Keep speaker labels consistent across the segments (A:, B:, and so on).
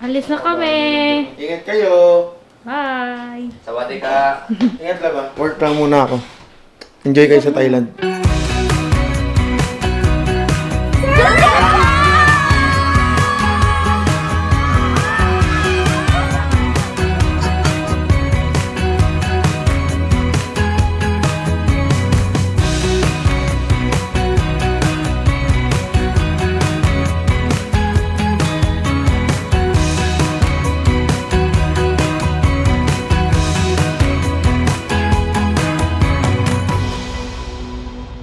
A: Alis na kami.
B: Ingat kayo.
A: Bye.
C: Sawati ka.
B: Ingat lang ba? Work lang muna ako. Enjoy kayo sa Thailand.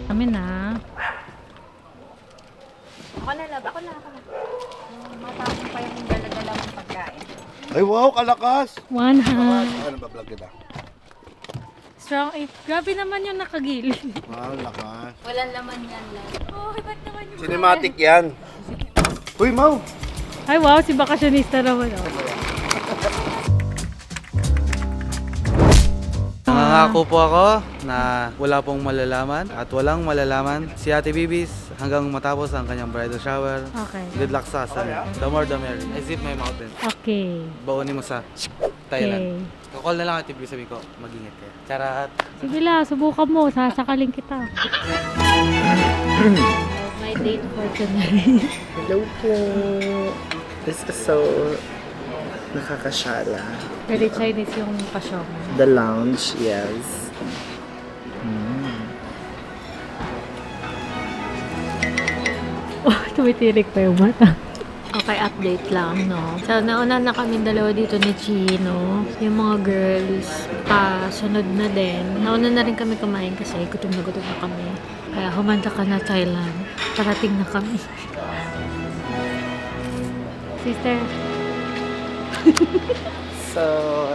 A: Kami na.
D: Ako na. Matapos pa yung dala-dala mong pagkain.
B: Ay wow, kalakas!
A: One hand.
B: Ano ba vlog kita?
A: Strong 8. Grabe naman yung nakagilid.
B: Wow, lakas.
D: Walang laman yan lang.
A: Oh, ba't naman yung...
B: Cinematic yan. Uy, Mau!
A: Ay, wow. Si bakasyonista naman. Oh.
E: Nangangako po ako na wala pong malalaman at walang malalaman si Ate Bibis hanggang matapos ang kanyang bridal shower.
A: Okay.
E: Good luck sa asan. The more the merry. I zip my mouth din.
A: Okay.
E: Baunin mo sa Thailand. Kakall na lang Ate Bibis, sabi ko, mag-ingat kayo. Charat!
A: Sige la, subukan mo. Sasakaling kita. My date for tonight.
F: Hello po. This is so nakakasyala.
A: Very Chinese yung pasyo mo.
F: The lounge, yes.
A: Oh, tumitirik pa yung mata. Okay, update lang, no? So, nauna na kami dalawa dito ni Chino. Yung mga girls, sunod na din. Nauna na rin kami kumain kasi gutom na kami. Kaya humanda ka na Thailand. Parating na kami. Sister.
F: So,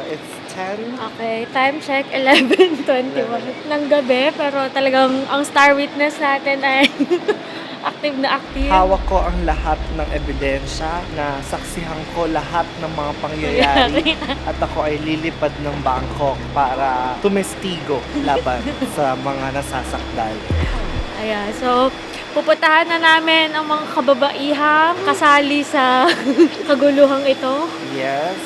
F: it's 10.
A: Okay, time check, 11:21 ng gabi. Pero talagang ang star witness natin ay active na active.
F: Hawak ko ang lahat ng ebidensya na saksihan ko lahat ng mga pangyayari at ako ay lilipad ng Bangkok para tumestigo laban sa mga nasasakdal.
A: Ayan, so pupuntahan na namin ang mga kababaihang kasali sa kaguluhang ito.
F: Yes.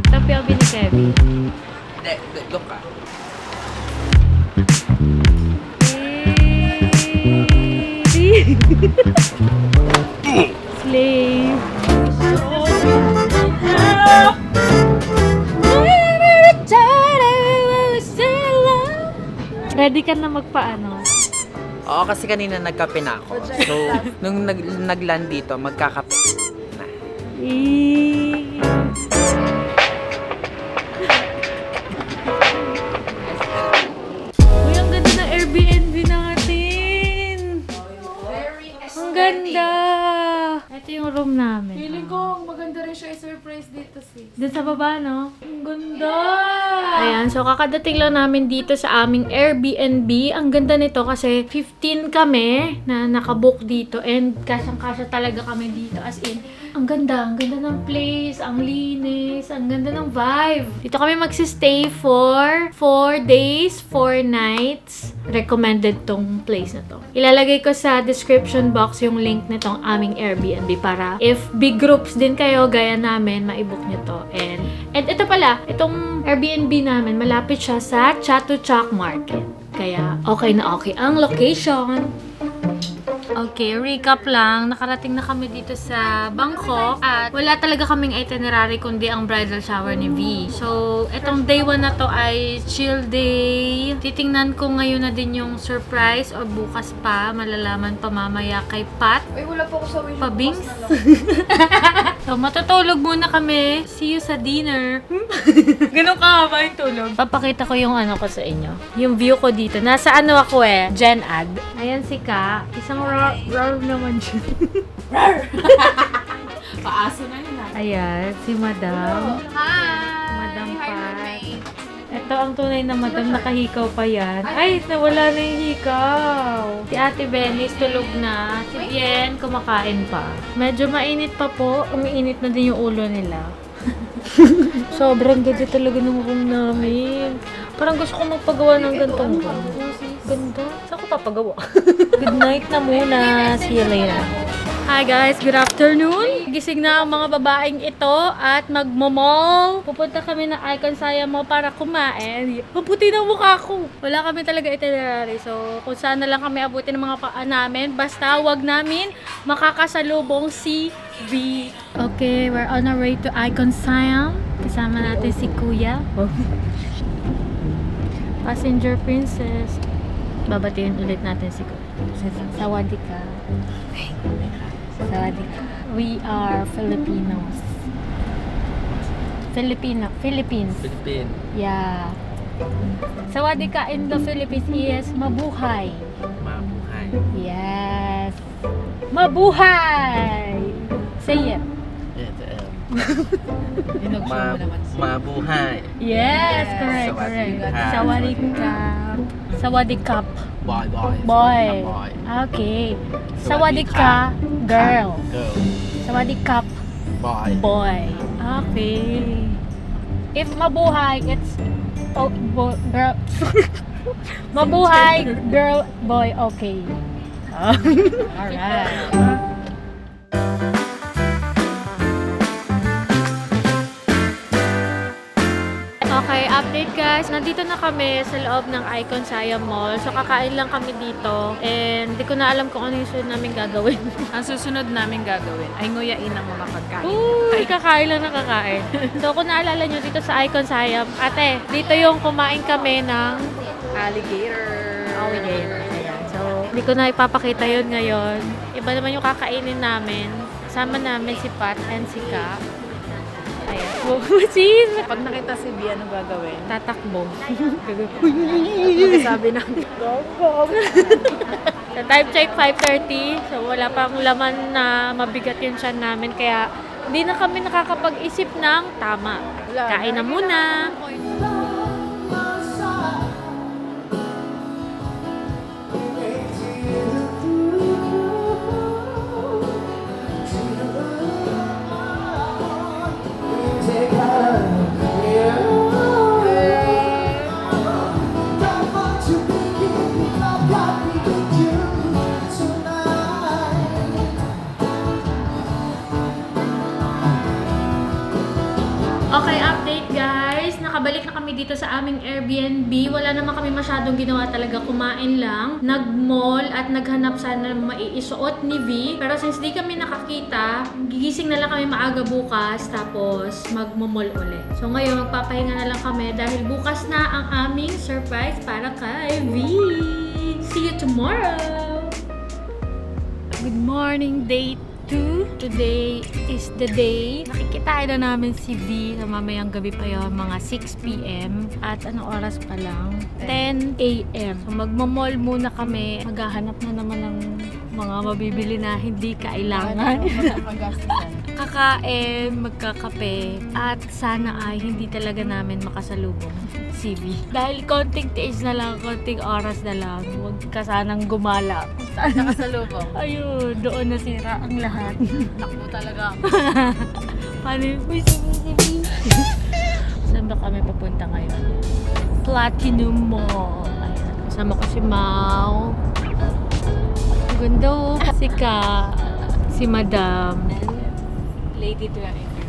A: Tapiobi ni Kevin.
E: Doon ka.
A: Slave. Ready ka na magpaano?
G: Oo, kasi kanina nagkape na ako. So, nung nag-land dito, magkakape na.
A: Uy, ang ganda ng Airbnb natin! Ang ganda! Ito yung room namin. Feeling ko, maganda rin siya i-surprise dito, sis. Doon sa baba, no? Ang ganda! Ayan, so kakadating lang namin dito sa aming Airbnb. Ang ganda nito kasi 15 kami na nakabook dito and kasyang-kasya talaga kami dito. As in, ang ganda ng place, ang linis, ang ganda ng vibe. Dito kami magsistay for 4 days, 4 nights. Recommended tong place na to. Ilalagay ko sa description box yung link nitong aming Airbnb para if big groups din kayo, gaya namin, maibook nyo to. And ito pala, itong Airbnb namin, malapit siya sa Chatuchak Market. Kaya okay na okay ang location. Okay, recap lang. Nakarating na kami dito sa Bangkok at wala talaga kaming itinerary kundi ang bridal shower ni V. So, etong day 1 na to ay chill day. Titingnan ko ngayon na din yung surprise o bukas pa. Malalaman pa mamaya kay Pat.
D: Uy, wala po ako sa wish.
A: Pabings. So, matutulog muna kami. See you sa dinner. Ganun ka ba yung tulog? Papakita ko yung ano ko sa inyo. Yung view ko dito. Nasa ano ako Gen Ad. Ayan si Ka. Isang rar naman siya. Rar!
D: Paaso na yun
A: Ayan, si Madam.
D: Hi!
A: Madam
D: Hi,
A: Pat.
D: roommate.
A: Ito ang tunay na Madam, nakahikaw pa yan. Ay, nawala na yung hikaw. Si Ate Benis tulog na. Si Bien kumakain pa. Medyo mainit pa po. Umiinit na din yung ulo nila. Sobrang ganda talaga ng room namin. Parang gusto ko magpagawa ng gantong room. Ganda. Saan ko papagawa? Good night na muna. See you later. Hi guys, good afternoon. Gising na ang mga babaeng ito at magmo-mall. Pupunta kami ng Icon Siam Mall para kumain. Maputi ng mukha ko. Wala kami talaga itinerary. So, kung saan na lang kami abutin ng mga paan namin. Basta wag namin makakasalubong si V. Okay, we're on our way to Icon Siam. Kasama natin si Kuya. Passenger Princess. Babatiin ulit natin si Kuya. Sawadika. Sawadika. We are Filipinos. Philippines. Yeah. Sawadika in the Philippines is mabuhay.
G: Mabuhay.
A: Yes. Mabuhay! Say it.
G: Mabuhay.
A: Yes, correct, correct. Sawadika. Sawadikap.
G: Boy, boy.
A: Boy. Okay. Sawadika, girl.
G: Girl.
A: Sawadikap,
G: Boy.
A: boy. Okay. If mabuhay, it's girl. Mabuhay, girl, boy, okay. Alright. Okay, update guys. Nandito na kami sa loob ng Icon Siam Mall. So, kakain lang kami dito. And, di ko na alam kung ano yung susunod namin gagawin.
D: Ang susunod namin gagawin ay nguyain ang mga pagkain.
A: Uy, kakain lang na kakain. So, kung naalala nyo dito sa Icon Siam, ate, dito yung kumain kami ng
D: Alligator.
A: Ayan. So, hindi ko na ipapakita yun ngayon. Iba naman yung kakainin namin. Kasama namin si Pat and si Ka. Ayan. Sis!
D: Pag nakita si B, ano gagawin?
A: Tatakbo.
D: Sabi ng
A: Sa time check, 5:30. So, wala pang laman na mabigat yung tiyan namin. Kaya, hindi na kami nakakapag-isip ng tama. Kain na muna. Okay, update guys. Nakabalik na kami dito sa aming Airbnb. Wala naman kami masyadong ginawa talaga. Kumain lang. Nag-mall at naghanap sana ng maiisuot ni V. Pero since di kami nakakita, gigising na lang kami maaga bukas. Tapos mag-mall ulit. So ngayon, magpapahinga na lang kami dahil bukas na ang aming surprise para kay V. See you tomorrow! Good morning, day 2. Today is the day. Nakikitain na namin si V sa mamayang gabi pa yun, mga 6 p.m. At anong oras pa lang? 10 a.m. So magmamall muna kami. Maghahanap na naman ng mga mabibili na hindi kailangan. Kakain, magkakape, at sana ay hindi talaga namin makasalubong si V. Dahil konting tiis na lang, konting oras na lang, huwag ka sanang gumala.
D: nakasalubong.
A: Ayun, doon nasira ang lahat.
D: Takbo talaga.
A: Paano yung saan ba kami papunta ngayon? Platinum Mall. Ayan, kasama ko si Mau. Ang ganda oh. Si Ka. Si Madam.
D: Lady Driver.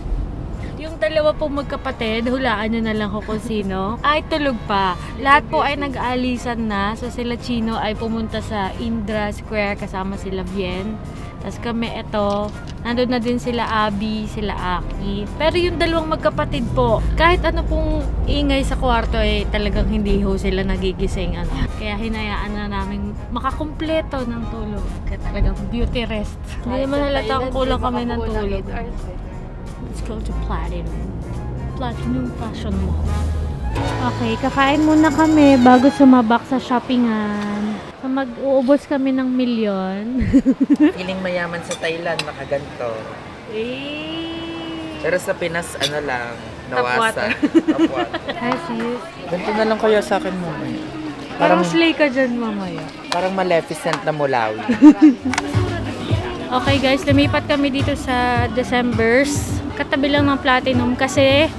A: Yung dalawa pong magkapatid, hulaan nyo na lang kung sino, ay tulog pa. Lahat po ay nag-aalisan na. So sila Chino ay pumunta sa Indra Square kasama sila Bien. Tapos kami eto, nandun na din sila Abby, sila Aki. Pero yung dalawang magkapatid po, kahit ano pong ingay sa kwarto ay talagang hindi ho sila nagigising. Ano. Kaya hinayaan na namin makakumpleto ng tulog. Kaya talagang beauty rest. Hindi naman halata kung kulang kami ng tulog. Let's go to Platinum Fashion Mall. Okay, kakain muna kami bago sumabak sa shoppingan. So, mag-uubos kami ng milyon.
G: Feeling mayaman sa Thailand, nakaganto. Pero sa Pinas, ano lang, nawasa. Tapwat.
A: Hi, sis.
G: Ganito na lang kaya sa akin mamaya.
A: Parang slay ka dyan mamaya.
G: Parang Maleficent na Mulawi.
A: Okay guys, lumipat kami dito sa December's. Katabi lang ng Platinum kasi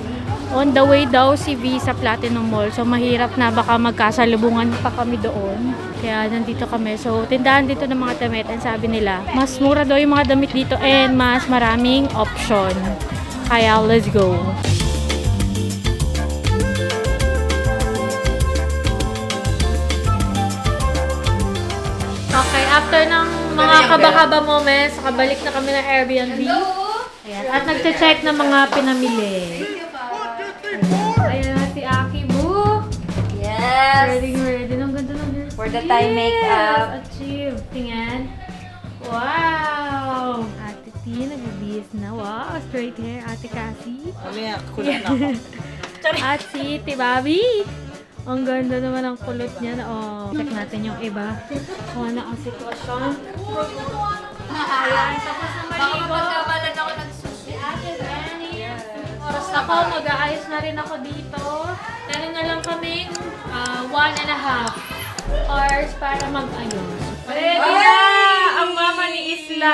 A: On the way daw si V sa Platinum Mall. So, mahirap na baka magkasalubungan pa kami doon. Kaya nandito kami. So, tindahan dito ng mga damit. And sabi nila, mas mura daw yung mga damit dito and mas maraming option. Kaya, let's go. Okay, after ng mga kaba-kaba moments, nakabalik na kami ng Airbnb. Ayan, at nagche-check ng mga pinamili. Ayan, si Aki Boo.
C: Yes!
A: Ready. Ang ganda ng hair.
C: For the Thai makeup.
A: Achieve. Tingnan. Wow! Ate T, nagbibihis na. Wow, straight hair. Ate Cassie.
G: Kulat na ako.
A: At si Tibabi. Ang ganda naman ang kulot niya. Oh, check natin yung iba. Kung ano ang sitwasyon. Ayan, tapos na maligo.
C: Magkabalan ako ng sushi.
A: Ate Benny. Oras ako, mag-aayos na rin ako dito. Meron na lang kaming 1.5 hours para mag-ayos. Ready na! Ang mama ni Isla!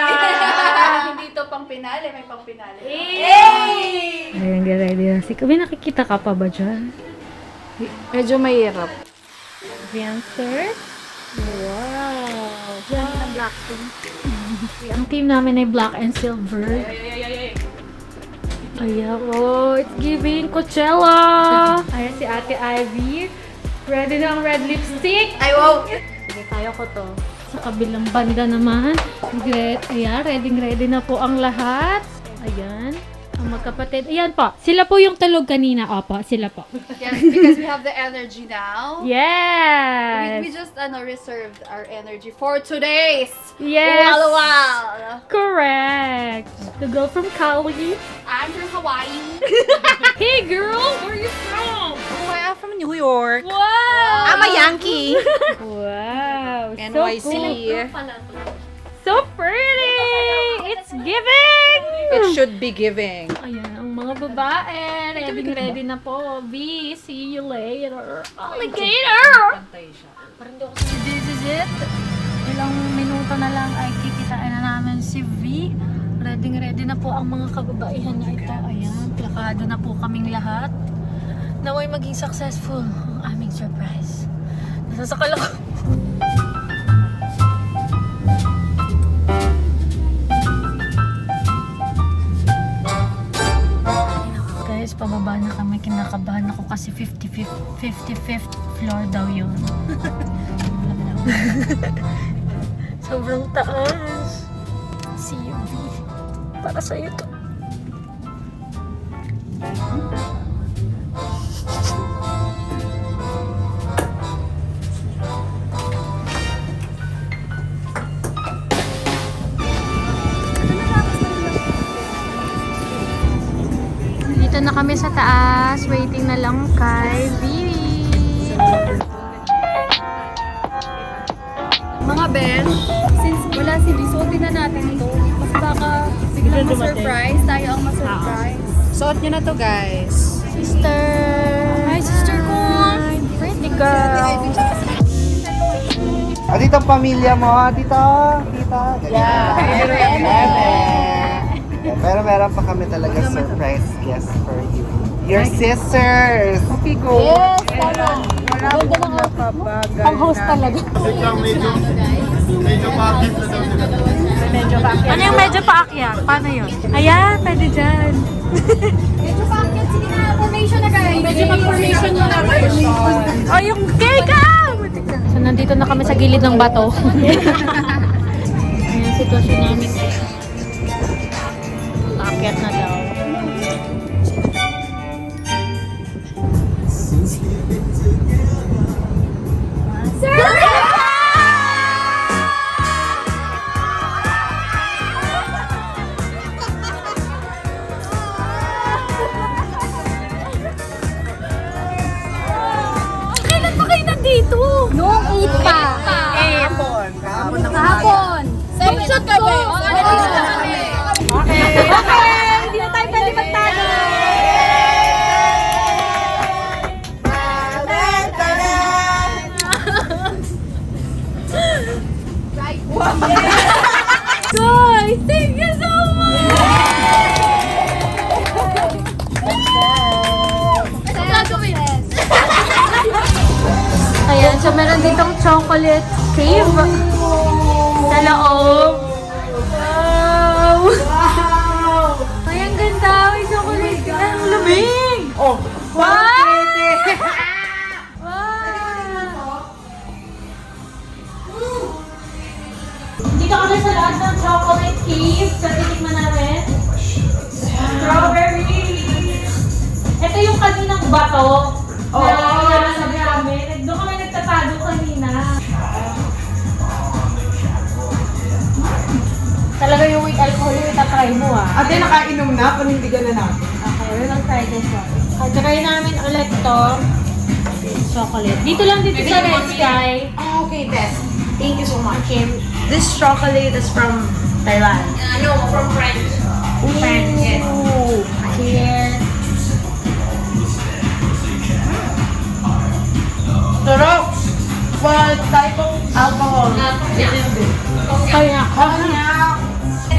C: Hindi to pang pinali, may pang pinali.
A: Hey! Ayan, ready na. May nakikita ka pa ba dyan?
D: Medyo mahirap.
A: Dancer? Wow! Yan ang black team. Ang team namin ay black and silver. Ayan, oh, it's giving Coachella! Ayan si Ate Ivy. Ready na ang red lipstick.
C: Ay, wow!
A: Sige, kaya ko to. Sa kabilang banda naman. Ayan, ready na po ang lahat. Ayan. Ang magkapatid. Ayan po. Sila po yung tulog kanina. Opo, sila po.
C: Yes, because we have the energy now.
A: Yes!
C: We just reserved our energy for today's
A: Yes!
C: Walawal.
A: Correct! The girl from Cali.
C: I'm from Hawaii.
A: Hey girl! Where are you from?
G: I'm from New York.
A: Wow!
G: I'm a Yankee.
A: Wow!
G: NYC.
A: So cool. So pretty! It's giving!
G: It should be giving.
A: Ayan, ang mga babae. Ready na po. V, see you later. Alligator! Parang di ako sa this is it. Ilang minuto na lang ay kikitain na namin si V. Ready na po ang mga kababaihan na ito. Ayan, plakado na po kaming lahat. Naway maging successful ang aming surprise. Nasasakal ako. Guys, pababa na kami. Kinakabahan ako kasi 55th floor daw yun. Sobrang taas. See you, V. Para sa'yo to. Dito na kami sa taas. Waiting na lang kay Vivi.
C: Mga Ben, since wala si B, suotin na natin ito. Mas baka biglang ma-surprise. Tayo ang ma-surprise.
D: Suot nyo na to, guys.
A: Sister! Hi, sister ko! Pretty girl!
F: Dito ang pamilya mo, dito. Tita. Pero meron pa kami talaga surprise guest for you. Your sisters!
D: Okay, go.
C: Yes, tama.
A: Pang-host talaga. Ano yung medyo paakyat? Paano yun? Ayan, pwede dyan.
C: Medyo packet. Sige na, formation na guys. Medyo mag-formation muna kayo.
A: Oh, yung cake ah! So, nandito na kami sa gilid ng bato. Ayan yung sitwasyon namin. Paakyat na daw. Kailan pa kayo nandito?
C: Noong 8 pa. Kahapon. Same shot kami. Okay.
A: chocolate cave sa loob. Wow! Ay, ang ganda. May chocolate. Ay, ang lamig!
F: Oh,
A: Wow! Dito kami sa lahat ng chocolate cave. Sa titikman namin. Strawberry! Ito yung kaninang bato. Na inasabi namin. Doon kami nagtatago kanina. Talaga yung with alcohol yung itatry mo
G: Ate, nakainom na, panindigan na natin.
A: Okay, we're gonna try this one. Try namin ulit to. Chocolate. Dito lang dito sa Red Sky.
G: Ah, okay, Beth. Thank you so much.
A: Okay. This chocolate is from Taiwan.
G: No, from France.
A: France. Yes. Cheers.
G: Sarap! What type of alcohol?
A: Kaya.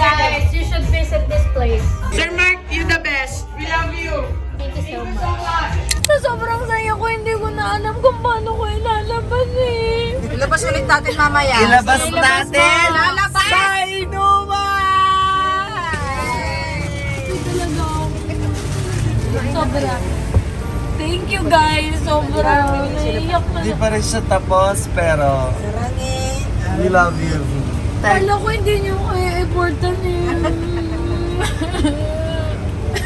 A: Guys, you should visit this place.
G: Sir Mark, you the best. We love you.
A: Thank you so much. Sa sobrang saya ko, hindi ko na alam kung paano ko ilalabas eh.
G: Ilabas ulit natin mamaya.
F: ilabas natin
G: Lalabas!
F: sa inuman!
A: Sobra. Thank you guys. Sobra. Naiyak na.
F: Hindi pa rin siya tapos, pero we love you.
A: Kala ko hindi niyo kaya importan eh.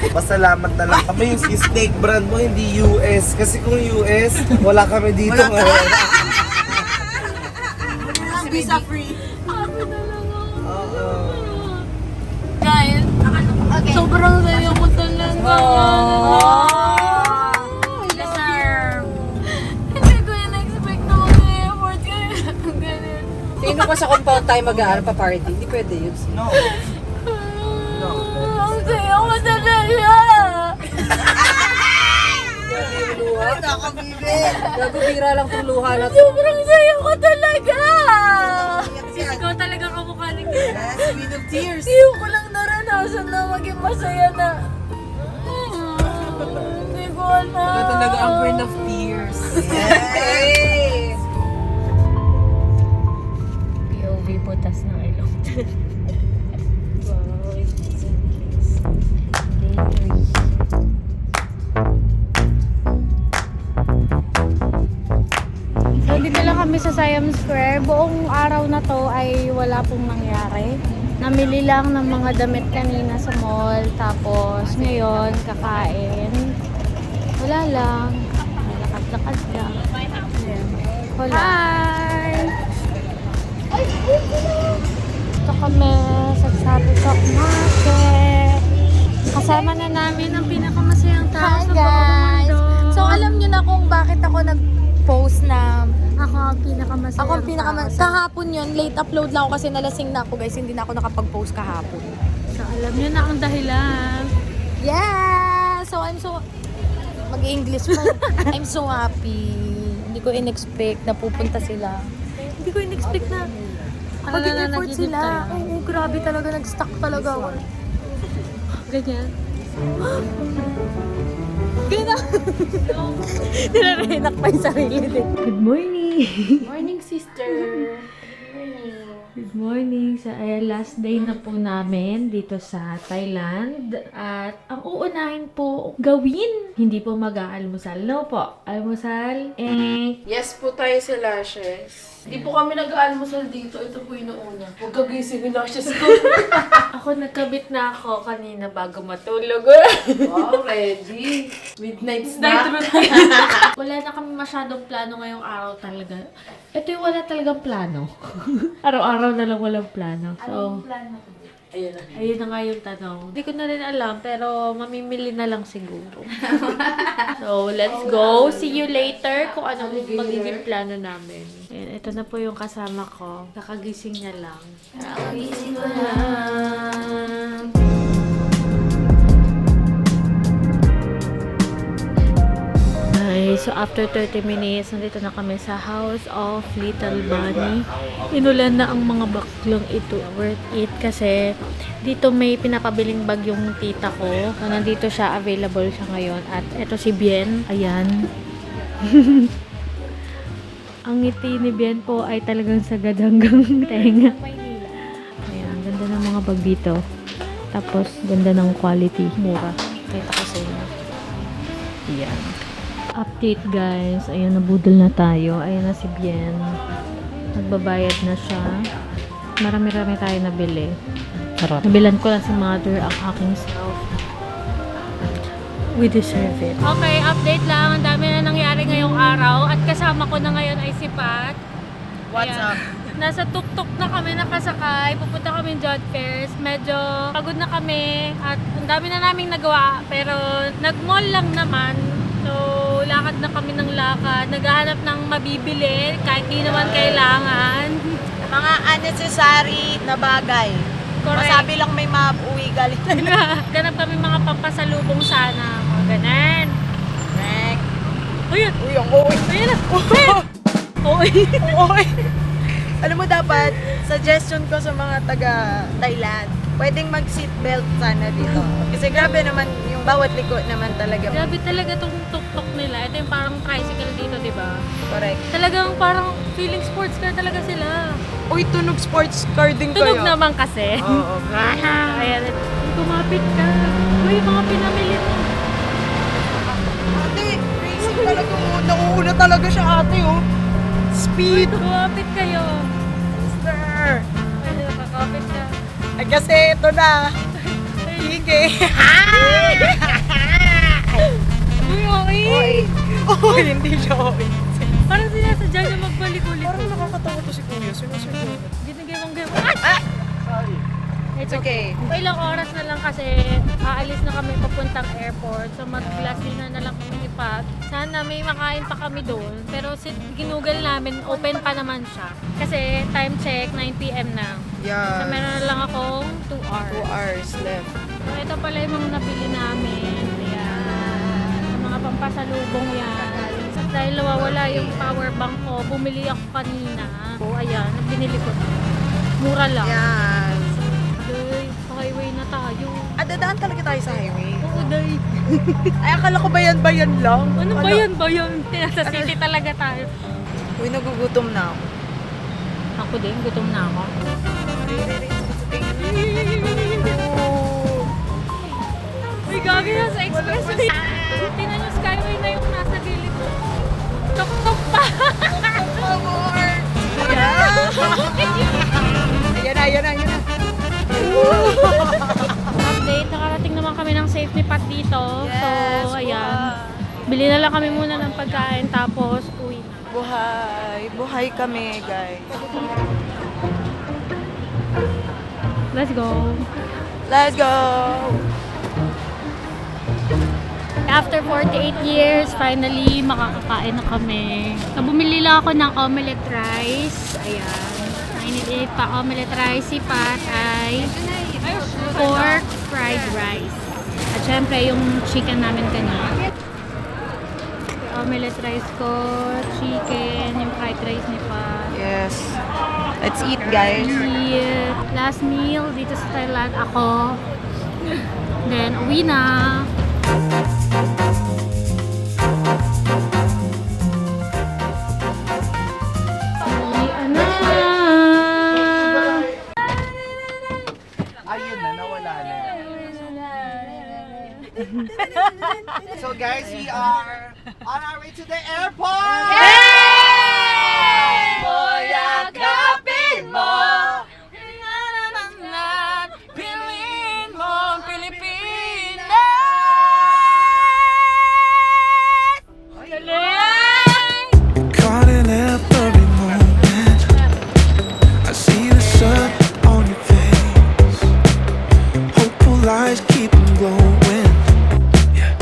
F: Pasalamat na lang kami yung steak brand mo, hindi US. Kasi kung US, wala kami dito ngayon.
G: Visa free.
A: Happy na lang ako.
F: Oo.
A: Guys, sobrang saya ko talaga. Hindi ko yung expect na mag-effort kayo. Ganun.
G: Sino pa sa compound tayo mag-aaral pa party? Hindi pwede yun.
F: No.
A: Ang saya ko talaga.
G: Nagubira lang itong luha na to.
A: Sobrang saya ko talaga. Ikaw talaga kamukha ni Kira.
G: Queen of tears.
A: Iyo ko lang naranasan na maging masaya na. Hindi ko alam.
G: Ito talaga ang queen of tears.
A: POV butas ng ilong. So, dito lang kami sa Siam Square. Buong araw na to ay wala pong nangyari. Namili lang ng mga damit kanina sa mall. Tapos, ngayon, kakain. Wala lang. Lakad-lakad lang. Wala. Hi! Ito kami sa Sabitok Market. Kasama na namin ang pinakamasayang tao sa buong mundo.
C: So alam niyo na kung bakit ako nag-post na
A: Ako ang pinakamasayang
C: ako ang kahapon yun, late upload lang ako kasi nalasing na ako guys, hindi na ako nakapag-post kahapon.
A: So, alam niyo na ang dahilan.
C: Yeah! So I'm so mag-English pa. I'm so happy. Hindi ko in-expect na pupunta sila.
A: Hindi ko in-expect na.
C: Mag-effort sila. Oo, grabe talaga. Nag-stuck talaga ako.
A: Ganyan.
C: Ganyan. Nilarinak pa yung sarili din.
A: Good morning!
C: Morning, sister.
A: Good morning! Sa last day na po namin dito sa Thailand. At ang uunahin po gawin, hindi po mag-aalmusal. No po, almusal.
D: Yes po tayo sa Lashes. Hindi po kami nag-almusal dito. Ito po yung nauna. Huwag kagising yung Lashes ko.
A: Ako nagkabit na ako kanina bago matulog.
D: Wow, ready. Midnight snack.
A: Wala na kami masyadong plano ngayong araw talaga. Ito yung wala talagang plano. Araw-araw na lang walang plano. So, ayun na nga yung tanong. Hindi ko na rin alam, pero mamimili na lang siguro. So, let's go. See you later kung ano magiging plano namin. Ayan, ito na po yung kasama ko. Kakagising niya lang. Kakagising ko lang. Okay, so after 30 minutes, nandito na kami sa House of Little Bunny. Inulan na ang mga baklong ito. Worth it kasi dito may pinapabiling bag yung tita ko. So, nandito siya, available siya ngayon. At ito si Bien. Ayan. Ang ngiti ni Bien po ay talagang sagad hanggang tenga. Ayan, ang ganda ng mga bag dito. Tapos, ganda ng quality. Mura. Kita ko sa inyo. Ayan. Update guys. Ayan, nabudol na tayo. Ayan na si Bien. Nagbabayad na siya. Marami-rami tayo nabili. Nabilan ko lang si mother ang aking self. We deserve it. Okay, update lang. Ang dami na nangyari ngayong araw. At kasama ko na ngayon ay si Pat.
G: What's up?
A: Nasa tuk-tuk na kami nakasakay. Pupunta kami John Fairs. Medyo pagod na kami. At ang dami na naming nagawa. Pero nag-mall lang naman. So, lakad na kami ng lakad. Naghahanap ng mabibili. Kahit di naman kailangan.
C: Mga unnecessary na bagay.
A: Correct.
C: Masabi lang may mauwi galing.
A: Ganap kami mga pampasalubong sana. Mga ganan.
C: Correct.
A: Uy,
C: Uy, ang uwi.
A: ayun na. Uy.
C: Uwi. Alam mo dapat, suggestion ko sa mga taga Thailand, pwedeng mag-seatbelt sana dito. Kasi grabe naman, yung bawat liko naman talaga.
A: Grabe talaga tong tuk-tuk nila. Ito yung parang tricycle dito, di ba?
C: Correct.
A: Talagang parang feeling sports car talaga sila.
C: Uy, tunog sports car din
A: Tunog naman kasi.
C: Oo.
A: Ayan, kumapit ka. Uy, mga pinamili mo.
C: Ate, racing talaga mo. Nauuna talaga siya ate, oh. Speed.
A: Kumapit kayo.
C: Sister.
A: Ay, kakapit ka.
C: Ay, kasi ito na. Sige.
A: Uy, okay.
C: Uy, hindi siya okay.
A: Parang sinasadya niya magbalik-ulit.
C: Parang nakakatawa to si Kuya. Sinusunod.
A: Ginagawang-gawa.
C: Sorry.
A: It's okay. Ilang oras na lang kasi aalis na kami papuntang airport. So mag-glass dinner na lang kami ni Pat. Sana may makain pa kami doon. Pero ginugal namin, open pa naman siya. Kasi time check, 9 p.m. na. So
C: Yeah.
A: meron na lang akong 2 hours.
C: 2 hours left.
A: So ito pala yung mga nabili namin. Ayan. Mga pampasalubong yan. Dahil nawawala yung power bank ko, bumili ako kanina. So ayan, binili ko. Mura lang.
C: Yan.
A: Day, highway na tayo.
C: Dadaan talaga tayo sa highway.
A: Oo, day.
C: Ay, akala ko bayan-bayan lang.
A: Ano ba yan ba yun? Nasa city talaga tayo.
C: Uy, nagugutom na ako.
A: Ako din, gutom na ako. Uy, gagi na sa expressway. Tingnan yung skyway na yung nasa gilid ko. Tok-tok pa!
C: Ayan na.
A: Update, nakarating naman kami ng safe ni Pat dito. So, ayan. Bili na lang kami muna ng pagkain tapos uwi na.
C: Buhay kami, guys.
A: Let's go!
C: Let's go!
A: After 48 years, finally, makakakain na kami. So, bumili lang ako ng omelette rice. Ayan. Nainit pa omelette rice. Si Pat ay pork fried rice. At syempre, yung chicken namin kanina. Omelette rice ko, chicken, yung fried rice ni Pat.
C: Yes. Let's eat, guys.
A: Last meal dito sa Thailand ako. Then, uwi na.
F: Ayun na, nawala na. So guys, we are on our way to the airport! Yakapin mo!
C: Piliin mo ang Pilipinas!
H: Caught in every moment. I see the sun on your face. Hopeful eyes keep on glowing. Yeah.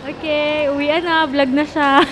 A: Okay, uwi na. Vlog na siya.